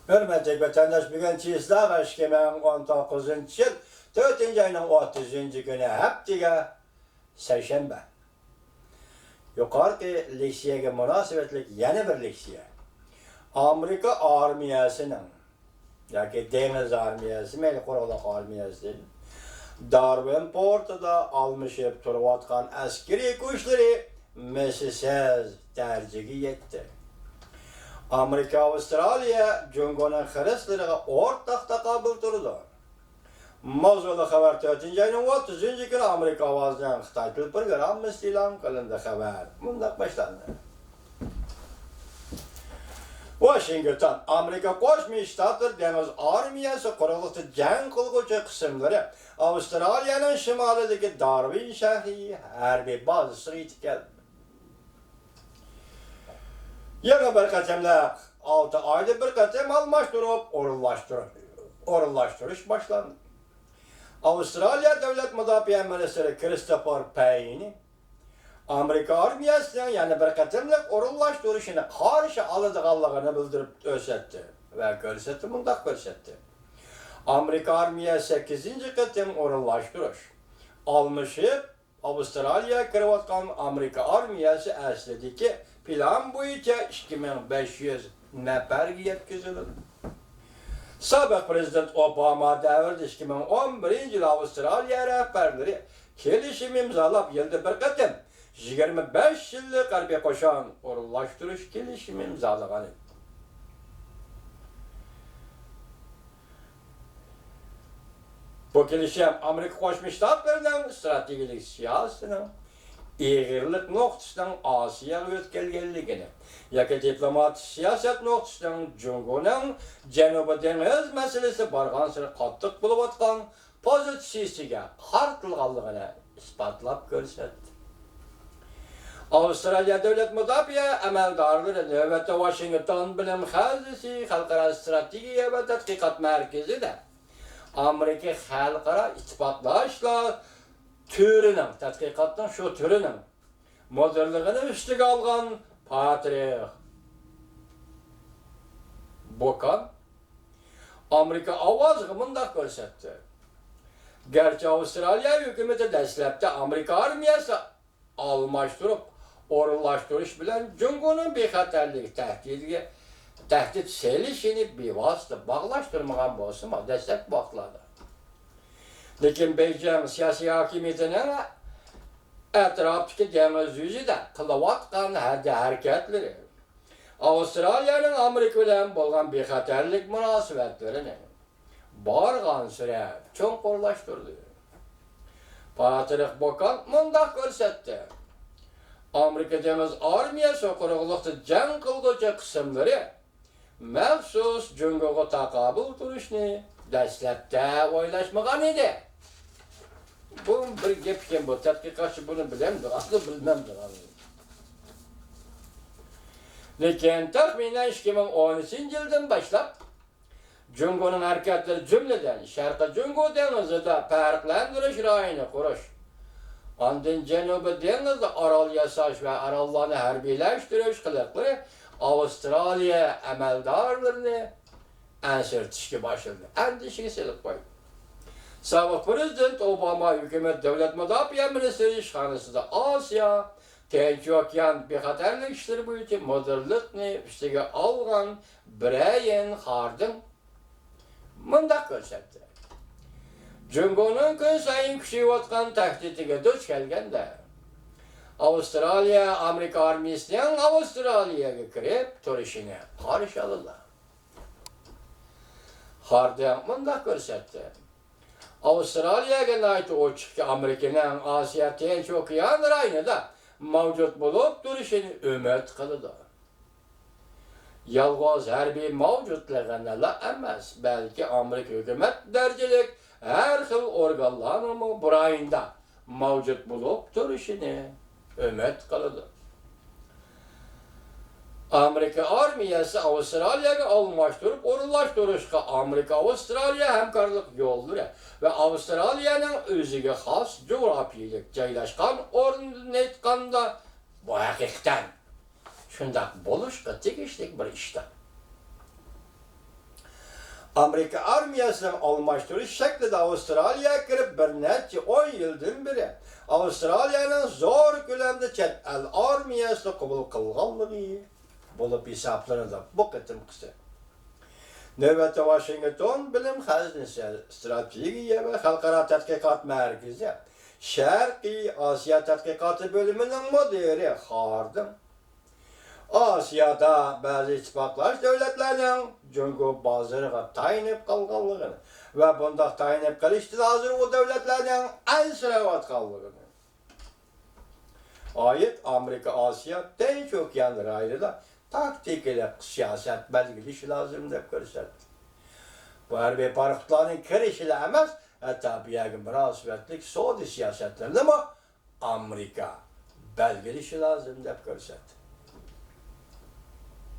Hürmetli vatandaş, bugün Çizler 2019 yıl 4. ayının 30. günü haftiga Seyşembe. Yukarıki leksiyege münasebetlik yeni bir leksiye. Amerika armiyasının, yoki deniz armiyasi, meyli qurolaq armiyasi, Darwin portida almışıp turayotgan askeri kuchları misisiz darajaga yetdi. Amerika Avustraliya Jungo'nun xirislariga o'rtaq taqobil turdi. Mavzuli xabar 4. ayning 30. kuni Amerika ovozidan Xitoy til programmasi e'lon qilindi. Xabar bundoq boshlandi. Washington, Amerika Qo'shma Shtatlar dengiz armiyasi quruqlikda jang qilguvchi qismlari Avstraliyaning shimolidagi Darwin shahri harbiy bazasiga yetib keldi. Yana bir qatamlaq 6 ayda bir qatam almashtirib, o'rinlashtirish boshlandi. Avstraliya davlat mudofaa ministri Christopher Payne Amerika armiyasining yana bir qatamlaq o'rinlashtirishini qarshi oladiganligini bildirib ko'rsatdi va bundoq ko'rsatdi. Amerika armiyasi 8. qatam o'rinlashtirish almashib Avstraliya kirayotgan Amerika armiyasi aslidagi plan bo'yicha 2500 nafarga yetkazildi. Sobiq prezident Obama davrida 2011 yil Avstraliya rahbarlari kelishim imzolab yilda bir qatam 25 yillik harbiy qo'shin o'rinlashtirish kelishimi imzolagan edi. Bu kelishim Amerika Qo'shma Shtatlarining strategik siyosatining egirlik nuqtasidan Osiyoga o'tkazilganligini, yoki diplomatik siyosat nuqtasidan Jungo'ning Janubiy dengiz masalasi borgan sari qattiq bo'layotgan pozitsiyasiga qartilganligini isbotlab ko'rsatdi. Avstraliya davlat mudofaa amaldorlari navbatda Washington bilim hazisi xalqaro strategiya va tadqiqot markazida Amerika xalqaro ittifoqlashlar türünün, tədqiqatdan şu türünün modelligini üstüge algan Patrick Bokan Amerika avazı bundoq ko'rsatdi. Gerçi Avstraliya hükümeti dastlabda Amerika armiyasi almashtirib, o'rinlashtirish bilan Jungo'ning bexatarligi tahdid selishini bevosita bog'lashtirmagan bo'lsa, dastlab bog'ladi. Lekin Beijing siyosiy hokimiyatining atrofdagi dengiz yuzida qilayotgan harakatlari Avstraliyaning Amerika bilan bo'lgan bexatarlik munosabatlarini borgan sira cho'nqurlashtirdi. Patrick Bokan bundoq ko'rsatdi. Amerika dengiz armiyasi quruqlikda jang qilguvchi qismlari maxsus Jungo'ga taqobil turishni dastlabda o'ylashmagan edi. Bu bir gap ekan, bu tadqiqotchi buni bilamdi, asli bilmamdi. Lekin taxminan 2013-yildan boshlab Jungo'ning harakatlari jumladan Sharqiy Jungo dengizida farqlantirish rayoni qurish, ondan Janubiy dengizda orol yasash va orollarni harbiylashtirish qiliqlari Avstraliya amaldorlarini ansirtishga boshladi. Andishiga selib qo'ydi. Sobiq prezident Obama hukumat davlat mudofaa ministri ishxonasida Osiyo, Tinch okean bexatarlik ishlari bo'yicha mudirlikni ustiga olgan Brian Harding bundoq ko'rsatdi. Jungo'ning kun sayin kuchayotgan tahdidiga duch kelganda Avstraliya Amerika armiyasining Avstraliyaga kirib turishini qarshi oldi. Harding bundoq ko'rsatdi. Avstraliyaga nayt ochiqki Amerikaning Osiyo Tinch okean rayonida mavjud bo'lib turishini umid qildi. Yolg'iz harbiy mavjudligini emas, balki Amerika hukumat darajalik har xil organlarning bu rayonda mavjud bo'lib turishini umid qildi. Amerika armiyasi Avstraliyaga almashtirib o'rinlashtirishga Amerika Avstraliya hamkorlik yo'llari va Avstraliyaning o'ziga xos jo'grafiyalik joylashgan o'rnini aytganda bu haqiqatan shundoq bo'lishga tegishli bir ishdir. Amerika armiyasının almashtırış şeklinde Avustralya'ya kirib bir neçe 10 yıldan beri Avustralya'nın zor ko'lamda chet el armiyasini qabul qilganligi bo'lib hisoblanadi bu qitim qilsa. Növbette Washington Bilim Hazinesi Stratejiya ve Halkara Tadqiqat Merkezi Şarkı Asya Tadqiqatı bölümünün müdiri Hardım. Asya'da bazı ittifaqlaş devletlerinin Cungo bazılarına tayinip kalganlığını ve bunda tayinip kalıştı hazır o devletlerinin en sıravat kalganlığını. Ayet Amerika Asya en çok yandır ayrıda taktik ile siyaset belgeli lazım deb ko'rsatdi. Bu harbiy parxtlarning kirishili emas, tabiiy münasibetlik sodi siyosatlarni Amerika belgeli lazım deb ko'rsatdi.